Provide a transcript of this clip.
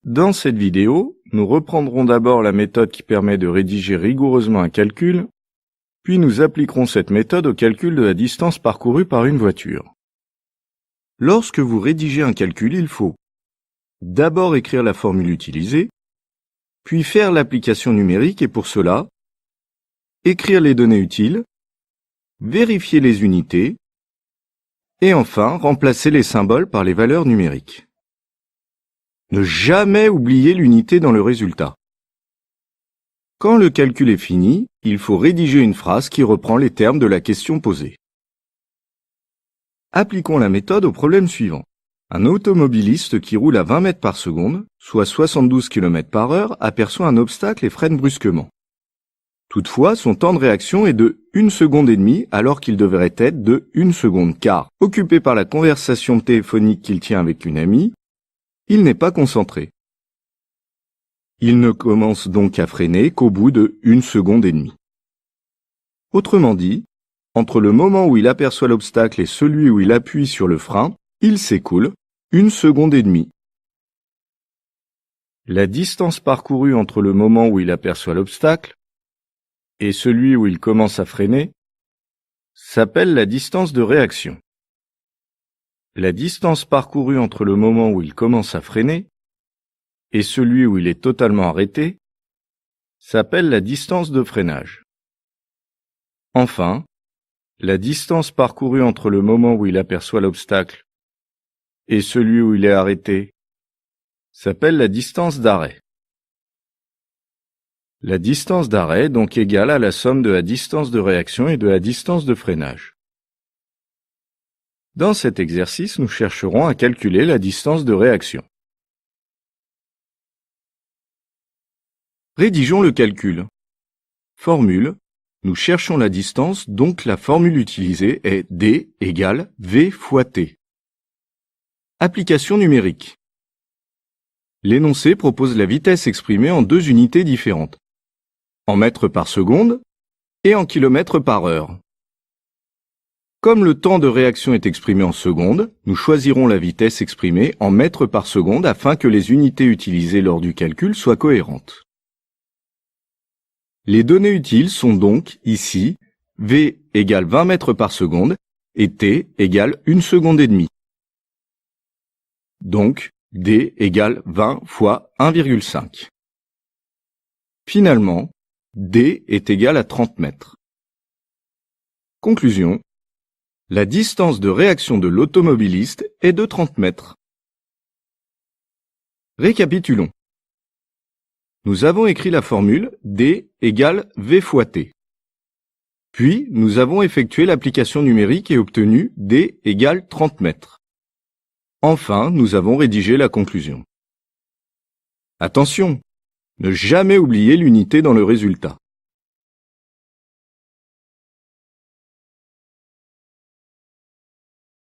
Dans cette vidéo, nous reprendrons d'abord la méthode qui permet de rédiger rigoureusement un calcul, puis nous appliquerons cette méthode au calcul de la distance parcourue par une voiture. Lorsque vous rédigez un calcul, il faut d'abord écrire la formule utilisée, puis faire l'application numérique et pour cela, écrire les données utiles, vérifier les unités, et enfin remplacer les symboles par les valeurs numériques. Ne jamais oublier l'unité dans le résultat. Quand le calcul est fini, il faut rédiger une phrase qui reprend les termes de la question posée. Appliquons la méthode au problème suivant. Un automobiliste qui roule à 20 mètres par seconde, soit 72 km/h, aperçoit un obstacle et freine brusquement. Toutefois, son temps de réaction est de 1 seconde et demie alors qu'il devrait être de 1 seconde car, occupé par la conversation téléphonique qu'il tient avec une amie, il n'est pas concentré. Il ne commence donc à freiner qu'au bout de 1 seconde et demie. Autrement dit, entre le moment où il aperçoit l'obstacle et celui où il appuie sur le frein, il s'écoule 1 seconde et demie. La distance parcourue entre le moment où il aperçoit l'obstacle et celui où il commence à freiner s'appelle la distance de réaction. La distance parcourue entre le moment où il commence à freiner et celui où il est totalement arrêté s'appelle la distance de freinage. Enfin, la distance parcourue entre le moment où il aperçoit l'obstacle et celui où il est arrêté s'appelle la distance d'arrêt. La distance d'arrêt est donc égale à la somme de la distance de réaction et de la distance de freinage. Dans cet exercice, nous chercherons à calculer la distance de réaction. Rédigeons le calcul. Formule. Nous cherchons la distance, donc la formule utilisée est D égale V fois T. Application numérique. L'énoncé propose la vitesse exprimée en deux unités différentes, en mètres par seconde et en kilomètres par heure. Comme le temps de réaction est exprimé en secondes, nous choisirons la vitesse exprimée en mètres par seconde afin que les unités utilisées lors du calcul soient cohérentes. Les données utiles sont donc, ici, V égale 20 mètres par seconde et T égale 1 seconde et demie. Donc, D égale 20 fois 1,5. Finalement, D est égal à 30 mètres. Conclusion. La distance de réaction de l'automobiliste est de 30 mètres. Récapitulons. Nous avons écrit la formule D égale V fois T. Puis, nous avons effectué l'application numérique et obtenu D égale 30 mètres. Enfin, nous avons rédigé la conclusion. Attention, ne jamais oublier l'unité dans le résultat.